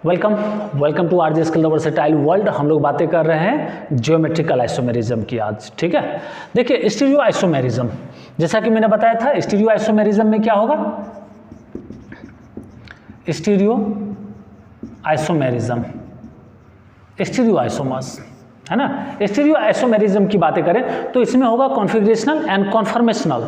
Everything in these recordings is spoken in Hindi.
Welcome to RJ skill the versatile world. हम लोग बातें कर रहे हैं ज्योमेट्रिकल आइसोमेरिज्म की आज। ठीक है, देखिए स्टीरियो आइसोमेरिज्म, जैसा कि मैंने बताया था स्टीरियो आइसोमेरिज्म में क्या होगा, स्टीरियो आइसोमेरिज्म, स्टीरियो आइसोमर्स है ना। स्टीरियो आइसोमेरिज्म की बातें करें तो इसमें होगा कॉन्फिगरेशनल एंड कॉन्फॉर्मेशनल।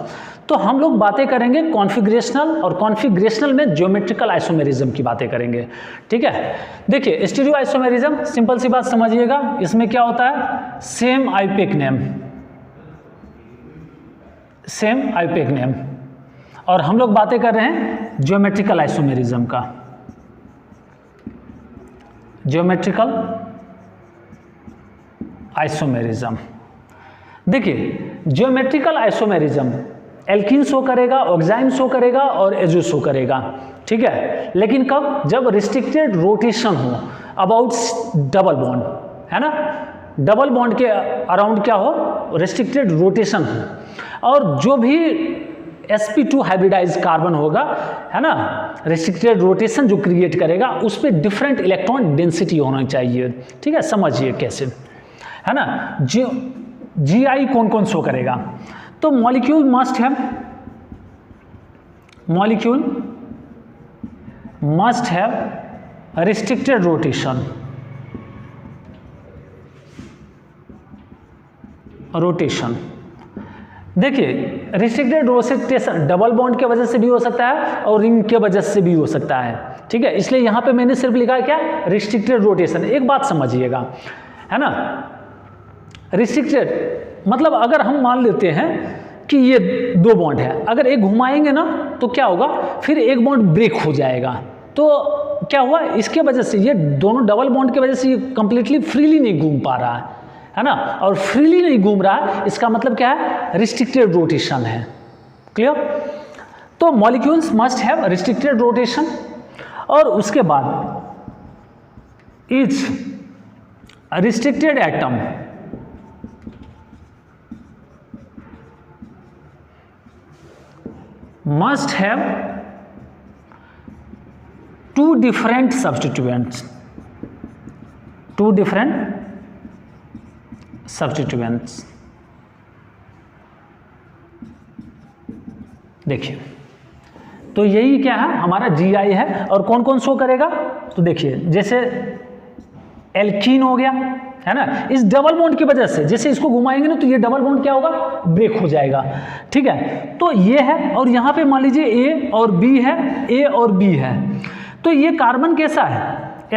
तो हम लोग बातें करेंगे कॉन्फिगरेशनल, और कॉन्फिगरेशनल में ज्योमेट्रिकल आइसोमेरिज्म की बातें करेंगे। ठीक है, देखिए स्टीरियो आइसोमेरिज्म, सिंपल सी बात समझिएगा, इसमें क्या होता है, सेम आईपीक नेम, सेम आईपीक नेम। और हम लोग बातें कर रहे हैं ज्योमेट्रिकल आइसोमेरिज्म का, ज्योमेट्रिकल आइसोमेरिज्म। देखिए ज्योमेट्रिकल आइसोमेरिज्म एल्कीन शो करेगा, ऑक्साइन शो करेगा और एजो शो करेगा। ठीक है, लेकिन कब, जब रिस्ट्रिक्टेड रोटेशन हो अबाउट डबल बॉन्ड, है ना, डबल बॉन्ड के अराउंड क्या हो, रिस्ट्रिक्टेड रोटेशन हो। और जो भी sp2 हाइब्रिडाइज कार्बन होगा, है ना, रिस्ट्रिक्टेड रोटेशन जो क्रिएट करेगा उस पर डिफरेंट इलेक्ट्रॉन डेंसिटी होना चाहिए। ठीक है, समझिए कैसे, है ना। GI कौन कौन शो करेगा, तो molecule must have restricted rotation. देखिए रिस्ट्रिक्टेड रोटेशन डबल बॉन्ड के वजह से भी हो सकता है और रिंग के वजह से भी हो सकता है। ठीक है, इसलिए यहां पे मैंने सिर्फ लिखा है क्या, रिस्ट्रिक्टेड रोटेशन। एक बात समझिएगा, है ना, रिस्ट्रिक्टेड मतलब अगर हम मान लेते हैं कि ये दो बॉन्ड है, अगर एक घुमाएंगे ना तो क्या होगा, फिर एक बॉन्ड ब्रेक हो जाएगा। तो क्या हुआ, इसके वजह से ये दोनों डबल बॉन्ड की वजह से ये कंप्लीटली फ्रीली नहीं घूम पा रहा है ना, और फ्रीली नहीं घूम रहा है इसका मतलब क्या है, रिस्ट्रिक्टेड रोटेशन है। क्लियर। तो molecules must have restricted rotation, और उसके बाद etch restricted atom must have two different substituents, देखिए तो यही क्या है, हमारा GI है। और कौन कौन शो करेगा, तो देखिए जैसे एल्कीन हो गया, है ना, इस डबल बॉन्ड की वजह से जैसे इसको घुमाएंगे ना तो ये डबल बॉन्ड क्या होगा, ब्रेक हो जाएगा। ठीक है, तो ये है, और यहाँ पे मान लीजिए A और B है, A और B है, तो ये कार्बन कैसा है,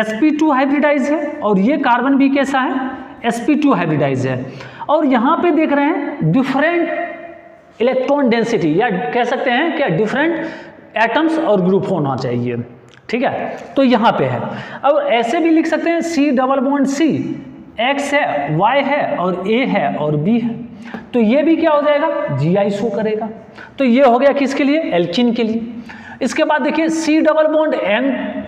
sp2 हाइब्रिडाइज है, और ये कार्बन भी कैसा है, sp2 हाइब्रिडाइज है। और यहाँ पे देख रहे हैं डिफरेंट इलेक्ट्रॉन डेंसिटी, या कह सकते हैं क्या, डिफरेंट एटम्स और ग्रुप होना चाहिए। ठीक है, तो यहाँ पे है। अब ऐसे भी लिख सकते हैं C double bond C, X है, Y है और A है और B है, तो ये भी क्या हो जाएगा, GI शो करेगा। तो ये हो गया किसके लिए, एल्कीन के लिए। इसके बाद देखिए C डबल बॉन्ड N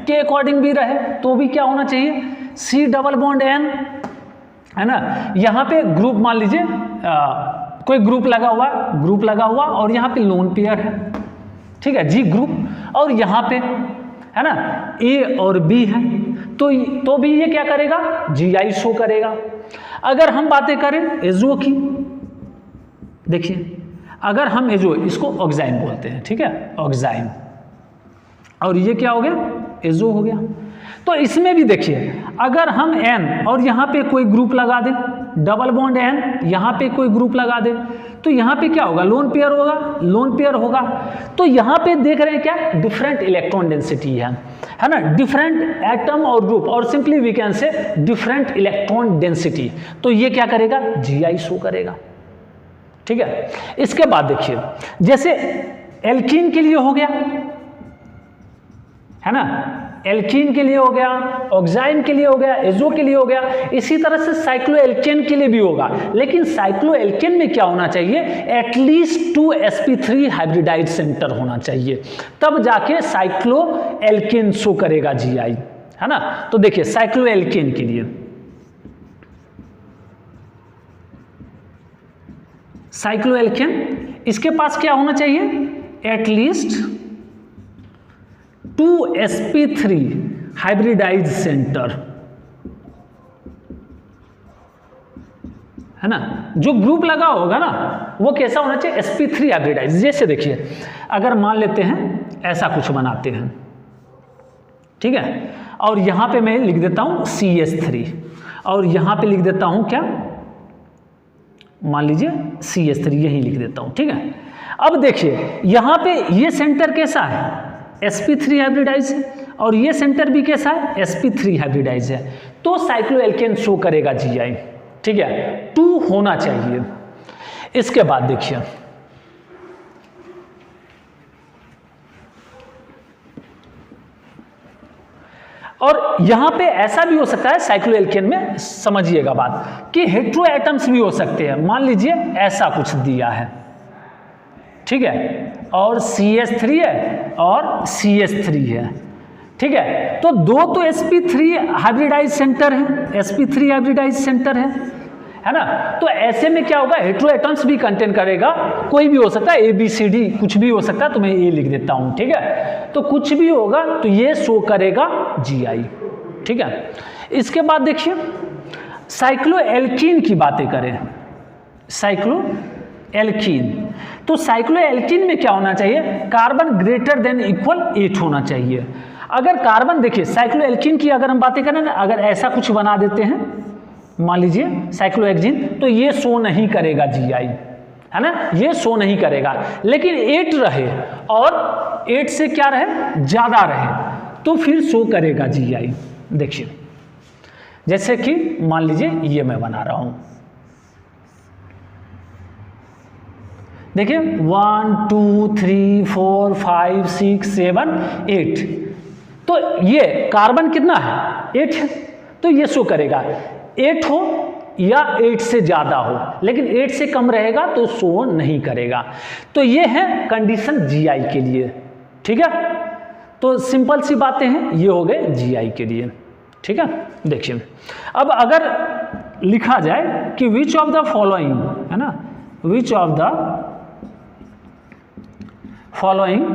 के अकॉर्डिंग भी रहे तो भी क्या होना चाहिए, C डबल बॉन्ड N, है ना। यहाँ पे ग्रुप मान लीजिए कोई ग्रुप लगा हुआ और यहाँ पे लोन पेयर है, ठीक है, G ग्रुप, और यहाँ पे है ना A और B है, तो भी ये क्या करेगा, GI शो करेगा। अगर हम बातें करें एजो की, देखिए अगर हम एजो, इसको ऑक्साइन बोलते हैं, ठीक है, ऑक्साइन, और ये क्या हो गया, एजो हो गया। तो इसमें भी देखिए अगर हम N और यहाँ पे कोई ग्रुप लगा दें, डबल बॉन्ड N, यहाँ पे कोई ग्रुप लगा दें, तो यहाँ पे क्या होगा, लोन पेयर होगा। तो यहाँ पे देख रहे हैं क्या, डिफरेंट इलेक्ट्रॉन डेंसिटी है ना, डिफरेंट एटम और ग्रुप, और simply we can say different electron density. तो ये क्या करेगा, GI शो करेगा। ठीक है, इसके बाद देखिए जैसे एल्कीन के लिए हो गया, है ना, एल्कीन के लिए हो गया, ऑक्साइन के लिए हो गया, एजो के लिए हो गया, इसी तरह से साइक्लोएल्केन के लिए भी होगा। लेकिन साइक्लोएल्केन में क्या होना चाहिए, एटलीस्ट 2 sp3 हाइब्रिडाइड सेंटर होना चाहिए, तब जाके साइक्लोएल्केन शो करेगा GI, है ना। तो देखिए साइक्लोएल्केन के लिए, साइक्लोएल्केन इसके पास क्या होना चाहिए, एटलीस्ट 2 sp3 हाइब्रिडाइज सेंटर, है ना, जो ग्रुप लगा होगा ना वो कैसा होना चाहिए, sp3 हाइब्रिडाइज। जैसे देखिए अगर मान लेते हैं ऐसा कुछ बनाते हैं, ठीक है, और यहां पे मैं लिख देता हूं CH3 और यहां पे लिख देता हूं क्या, मान लीजिए CH3 यही लिख देता हूं, ठीक है। अब देखिए यहां पे ये सेंटर कैसा है, sp3 हाइब्रिडाइज है, और ये सेंटर भी कैसा है, sp3 हाइब्रिडाइज है, तो साइक्लोएल्केन शो करेगा GI, ठीक है, 2 होना चाहिए। इसके बाद देखिए और यहां पे ऐसा भी हो सकता है साइक्लोएल्केन में, समझिएगा बात, कि हेट्रो एटम्स भी हो सकते हैं। मान लीजिए ऐसा कुछ दिया है, ठीक है, और CH3 है और CH3 है, ठीक है, तो दो तो sp3 हाइब्रिडाइज सेंटर है, sp3 हाइब्रिडाइज सेंटर है ना, तो ऐसे में क्या होगा, हेट्रो एटम्स भी कंटेन करेगा, कोई भी हो सकता है, ABCD कुछ भी हो सकता है, तो मैं ये लिख देता हूं, ठीक है, तो कुछ भी होगा तो ये शो करेगा GI, ठीक है। इसके बाद देखिए साइक्लोएल्कीन की बातें करें, साइक्लोएल्कीन, तो साइक्लोएल्कीन में क्या होना चाहिए, कार्बन ग्रेटर देन इक्वल 8 होना चाहिए। अगर कार्बन देखिए साइक्लोएल्कीन की अगर हम बातें करें ना, अगर ऐसा कुछ बना देते हैं मान लीजिए साइक्लोहेक्सीन, तो ये शो नहीं करेगा GI, है ना, ये शो नहीं करेगा, लेकिन 8 रहे और 8 से क्या रहे, ज्यादा रहे, तो फिर शो करेगा GI। देखिए जैसे कि मान लीजिए ये मैं बना रहा हूं, देखिए 1 2 3 4 5 6 7 8, तो ये कार्बन कितना है, 8 है, तो ये शो करेगा, 8 हो या 8 से ज्यादा हो, लेकिन 8 से कम रहेगा तो शो नहीं करेगा। तो ये है कंडीशन GI के लिए, ठीक है, तो सिंपल सी बातें हैं, ये हो गए GI के लिए, ठीक है। देखिए अब अगर लिखा जाए कि विच ऑफ द फॉलोइंग, है ना, which of the following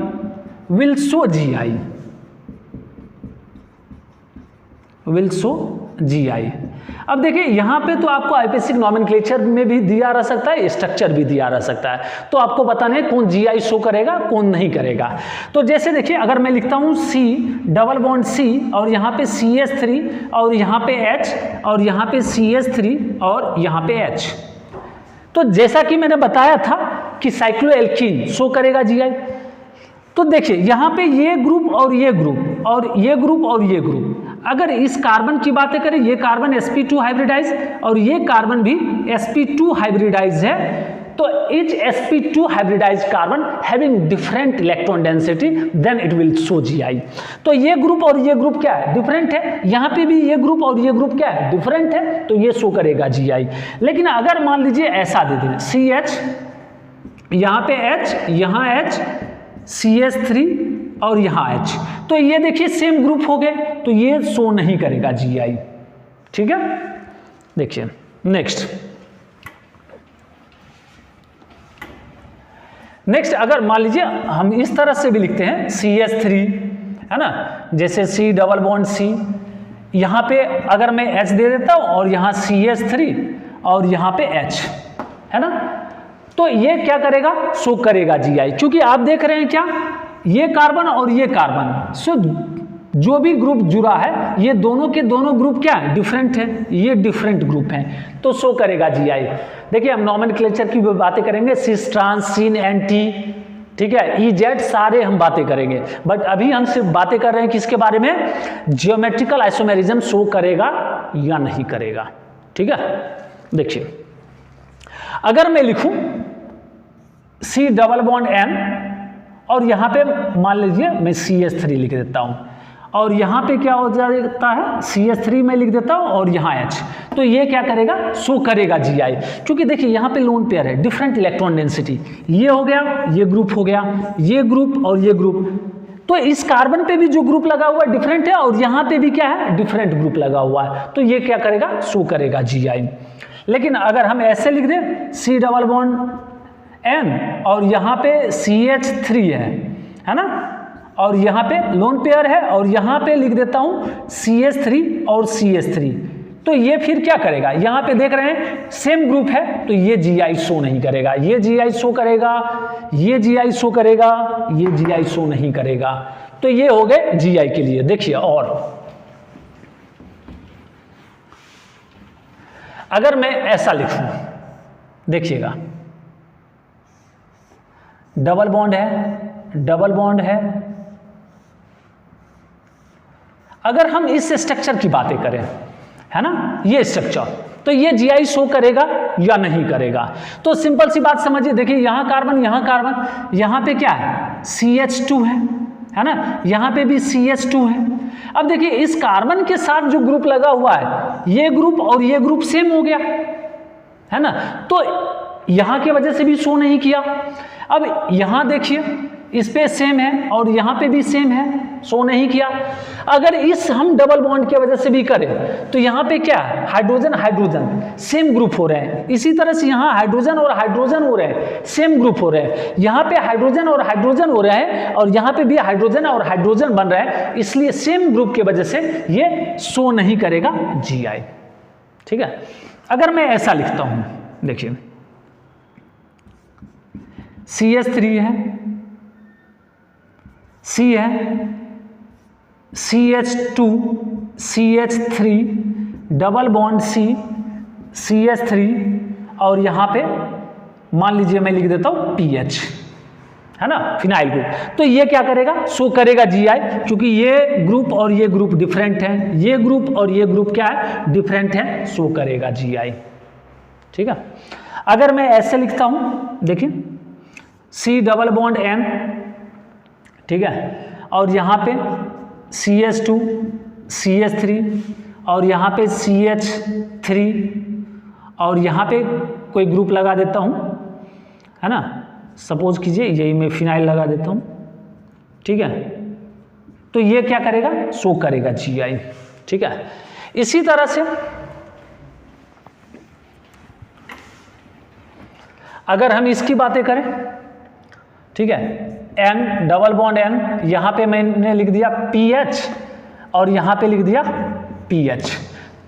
will show GI, will show GI। अब देखिए यहां पे तो आपको आईपीएसिक नॉमेनक्लेचर में भी दिया रह सकता है, स्ट्रक्चर भी दिया रह सकता है, तो आपको बताना है कौन GI शो करेगा कौन नहीं करेगा। तो जैसे देखिए अगर मैं लिखता हूं C डबल बॉन्ड C और यहां पे CH3 और यहां पे H और यहां पे CH3 और यहां पे H, तो जैसा कि मैंने बताया था कि साइक्लोएल्कीन शो करेगा GI, तो देखिए यहां पे ये ग्रुप और ये ग्रुप और ये ग्रुप और ये ग्रुप, अगर इस कार्बन की बातें करें, ये कार्बन sp2 हाइब्रिडाइज और ये कार्बन भी sp2 हाइब्रिडाइज है, तो each sp2 hybridise carbon having different electron density then it will show GI। तो ये ग्रुप और ये ग्रुप क्या है, डिफरेंट है, यहां पे भी ये ग्रुप और ये ग्रुप क्या है, डिफरेंट है, तो ये शो करेगा GI। लेकिन अगर मान लीजिए ऐसा दे दें CH, यहां पे H, यहां H, CH3 और यहां H, तो ये देखिए सेम ग्रुप हो गए, तो ये शो नहीं करेगा GI, ठीक है। देखिए नेक्स्ट अगर मान लीजिए हम इस तरह से भी लिखते हैं CH3, है ना, जैसे C डबल बॉन्ड C, यहां पे अगर मैं H दे देता हूं और यहां CH3 और यहां पे H, है ना, तो ये क्या करेगा, शो करेगा GI, क्योंकि आप देख रहे हैं क्या, ये कार्बन और ये कार्बन, सो जो भी ग्रुप जुड़ा है ये दोनों के दोनों ग्रुप क्या है, डिफरेंट है, ये डिफरेंट ग्रुप हैं, तो शो करेगा GI। देखिए हम नॉमेनक्लेचर की बातें करेंगे, सिस ट्रांस सिन एंटी, ठीक है, EZ सारे हम बातें करेंगे, बट अभी हम सिर्फ बातें कर रहे हैं किसके बारे में, जियोमेट्रिकल आइसोमेरिज्म शो करेगा या नहीं करेगा, ठीक है। देखिए अगर मैं लिखूं C डबल बॉन्ड N और यहां पे मान लीजिए मैं CH3 लिख देता हूं और यहां पे क्या हो जाता है, CH3 में लिख देता हूं और यहां H, तो ये क्या करेगा, शो करेगा GI, क्योंकि देखिए यहां पे लोन पेयर है, डिफरेंट इलेक्ट्रॉन डेंसिटी, ये हो गया, ये ग्रुप हो गया, ये ग्रुप और ये ग्रुप, तो इस कार्बन पे भी जो ग्रुप लगा हुआ है डिफरेंट है और यहां पे भी क्या है, डिफरेंट ग्रुप लगा हुआ है, तो ये क्या करेगा, शो करेगा GI। लेकिन अगर हम ऐसे लिख दें C डबल बॉन्ड N और यहां पे CH3 है ना, और यहाँ पे लोन पेयर है, और यहाँ पे लिख देता हूँ CH3 और CH3। तो ये फिर क्या करेगा, यहाँ पे देख रहे हैं सेम ग्रुप है, तो ये GI शो नहीं करेगा, ये GI शो करेगा, ये GI शो करेगा, ये GI शो नहीं करेगा। तो ये हो गए GI के लिए। देखिए, और अगर मैं ऐसा लिखूं, देखिएगा डबल बॉन्ड है, डबल बॉन्ड है। अगर हम इस स्ट्रक्चर की बातें करें, है ना, ये स्ट्रक्चर, तो ये GI शो करेगा या नहीं करेगा? तो सिंपल सी बात समझिए, देखिए यहाँ कार्बन, यहाँ कार्बन, यहाँ पे क्या है CH2 है ना, यहाँ पे भी CH2 है। अब देखिए इस कार्बन के साथ जो ग्रुप लगा हुआ है, ये ग्रुप और ये ग्रुप सेम हो गया, है ना, तो यहाँ की वजह से भी शो नहीं किया। अब यहाँ देखिए इस पे सेम है और यहाँ पे भी सेम है, शो नहीं किया। अगर इस हम डबल बॉन्ड की वजह से भी करें तो यहाँ पे क्या है, हाइड्रोजन हाइड्रोजन सेम ग्रुप हो रहे हैं। इसी तरह से यहाँ हाइड्रोजन और हाइड्रोजन हो रहे हैं, सेम ग्रुप हो रहे हैं। यहाँ पे हाइड्रोजन और हाइड्रोजन हो रहे हैं और यहाँ पे भी हाइड्रोजन और हाइड्रोजन बन रहे हैं, इसलिए सेम ग्रुप की वजह से ये शो नहीं करेगा GI। ठीक है, अगर मैं ऐसा लिखता हूं, देखिए CH3 है, C है, CH2, CH3, double bond C, CH3, और यहां पे मान लीजिए मैं लिख देता हूं PH, है ना, फिनाइल ग्रुप। तो ये क्या करेगा, शो करेगा GI, क्योंकि ये ग्रुप और ये ग्रुप डिफरेंट है, ये ग्रुप और ये ग्रुप क्या है, डिफरेंट है, शो करेगा GI। ठीक है, अगर मैं ऐसे लिखता हूं, देखिए C डबल बॉन्ड N, ठीक है, और यहाँ पे CH2, CH3, और यहाँ पे CH3, और यहाँ पे कोई ग्रुप लगा देता हूँ, है ना, सपोज कीजिए यही मैं फिनाइल लगा देता हूँ। ठीक है, तो ये क्या करेगा, शो करेगा GI। ठीक है, इसी तरह से अगर हम इसकी बातें करें, ठीक है, N डबल बॉन्ड N, यहाँ पे मैंने लिख दिया PH और यहाँ पे लिख दिया PH,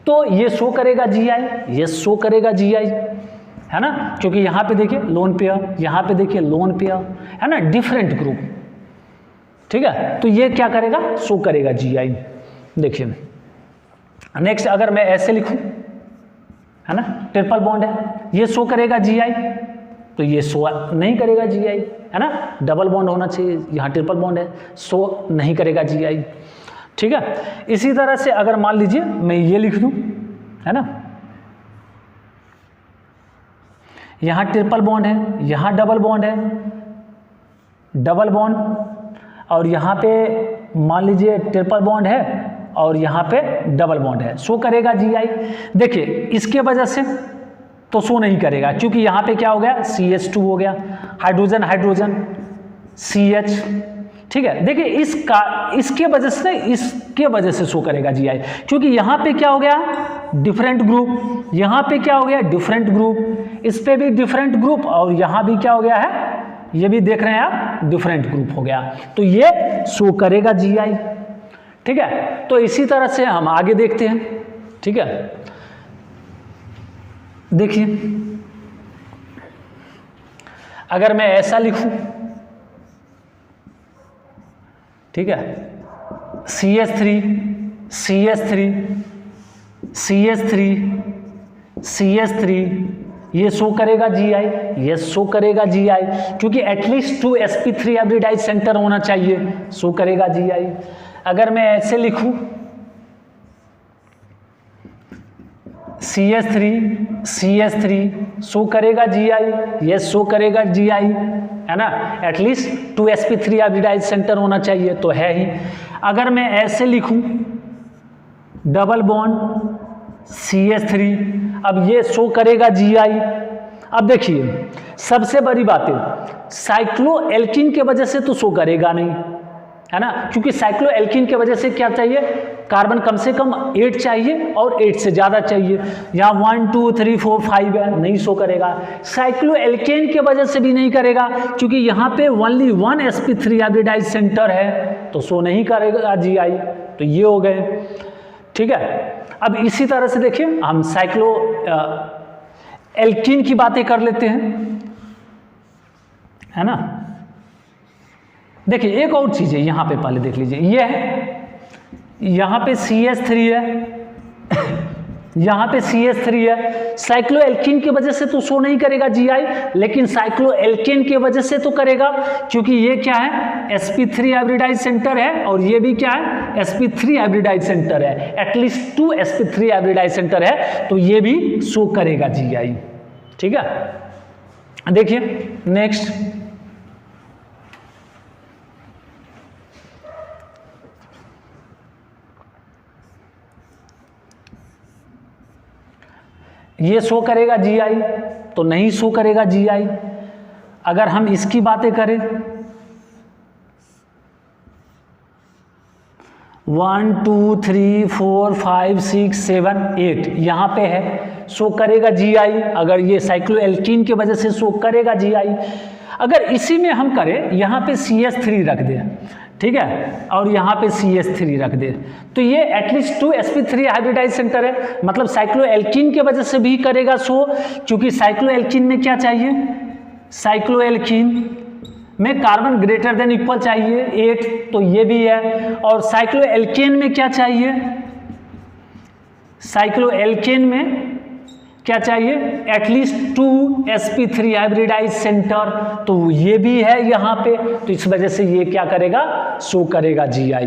तो ये शो करेगा GI, ये शो करेगा GI, है ना, क्योंकि यहाँ पे देखिए लोन पेयर, यहाँ पे देखिए लोन पेयर, है ना, डिफरेंट ग्रुप। ठीक है, तो ये क्या करेगा, शो करेगा GI। देखिए नेक्स्ट अगर मैं ऐसे लिखूं, है ना, ट्रिपल बॉन्ड है, ये शो करेगा GI, तो ये शो नहीं करेगा GI, है ना, डबल बॉन्ड होना चाहिए, यहाँ ट्रिपल बॉन्ड है, शो नहीं करेगा GI। ठीक है, इसी तरह से अगर मान लीजिए मैं ये लिख दूं, है ना, यहाँ ट्रिपल बॉन्ड है, यहाँ डबल बॉन्ड है, डबल बॉन्ड, और यहाँ पे मान लीजिए ट्रिपल बॉन्ड है और यहाँ पे डबल बॉन्ड है, शो करेगा GI। देखिए इसके वजह से तो शो नहीं करेगा, क्योंकि यहाँ पे क्या हो गया, CH2 हो गया, हाइड्रोजन हाइड्रोजन CH। ठीक है, देखिए इसके वजह से शो करेगा GI, क्योंकि यहाँ पे क्या हो गया, डिफरेंट ग्रुप, यहाँ पे क्या हो गया, डिफरेंट ग्रुप, इस पे भी डिफरेंट ग्रुप, और यहाँ भी क्या हो गया है, ये भी देख रहे हैं आप, डिफरेंट ग्रुप हो गया, तो ये शो करेगा GI। ठीक है, तो इसी तरह से हम आगे देखते हैं। ठीक है, देखिए अगर मैं ऐसा लिखूं, ठीक है, CH3, CH3, CH3, CH3, ये शो करेगा GI, ये शो करेगा GI, क्योंकि एटलीस्ट 2 sp3 हाइब्रिडाइज सेंटर होना चाहिए, शो करेगा GI। अगर मैं ऐसे लिखूं, CH3, CH3, शो करेगा GI, ये शो करेगा GI, है ना, एटलीस्ट 2 sp3 हाइब्रिडाइज सेंटर होना चाहिए, तो है ही। अगर मैं ऐसे लिखूं, डबल बॉन्ड CH3, अब ये शो करेगा GI। अब देखिए सबसे बड़ी बात है, साइक्लोएल्कीन के वजह से तो शो करेगा नहीं, है ना, क्योंकि साइक्लोएल्कीन की वजह से क्या चाहिए, कार्बन कम से कम 8 चाहिए और 8 से ज़्यादा चाहिए। यहाँ 1 2 3 4 5 है, नहीं शो करेगा। साइक्लोएल्केन की वजह से भी नहीं करेगा, क्योंकि यहाँ पे ओनली 1 sp3 हाइब्रिडाइज सेंटर है, तो शो नहीं करेगा GI। तो ये हो गए, ठीक है। अब इसी तरह से देखिए हम साइक्लोएल्कीन की बातें कर लेते हैं, है ना। देखिए एक और चीज़ है यहाँ पे, पहले देख लीजिए, ये है यहाँ पे CH3 है यहाँ पे CH3 है। साइक्लोएल्कीन की वजह से तो शो नहीं करेगा GI, लेकिन साइक्लोएल्केन की वजह से तो करेगा, क्योंकि ये क्या है, sp3 हाइब्रिडाइज सेंटर है, और ये भी क्या है, sp3 हाइब्रिडाइज सेंटर है, एटलीस्ट 2 sp3 हाइब्रिडाइज सेंटर है, तो ये भी शो करेगा GI, ठीक है। देखिए नेक्स्ट, ये शो करेगा GI, तो नहीं शो करेगा GI। अगर हम इसकी बातें करें, 1 2 3 4 5 6 7 8 यहाँ पे है, शो करेगा GI। अगर ये साइक्लोएल्कीन की वजह से शो करेगा GI। अगर इसी में हम करें, यहाँ पे CH3 रख दें, ठीक है, और यहाँ पे CH3 रख दे, तो ये एटलीस्ट 2 sp3 हाइब्रिडाइज सेंटर है, मतलब साइक्लोएल्कीन की वजह से भी करेगा शो, क्योंकि साइक्लोएल्कीन में क्या चाहिए, साइक्लोएल्कीन में कार्बन ग्रेटर देन इक्वल चाहिए 8, तो ये भी है। और साइक्लोएल्केन में क्या चाहिए, साइक्लोएल्केन में क्या चाहिए, एटलीस्ट 2 sp3 हाइब्रिडाइज सेंटर, तो ये भी है यहाँ पे, तो इस वजह से ये क्या करेगा, शो करेगा GI,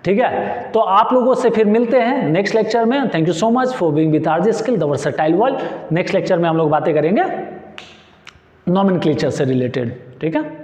ठीक है। तो आप लोगों से फिर मिलते हैं नेक्स्ट लेक्चर में। Thank you so much for being with RJ skill the versatile world. Next lecture में हम लोग बातें करेंगे नॉमेनक्लेचर से रिलेटेड, ठीक है।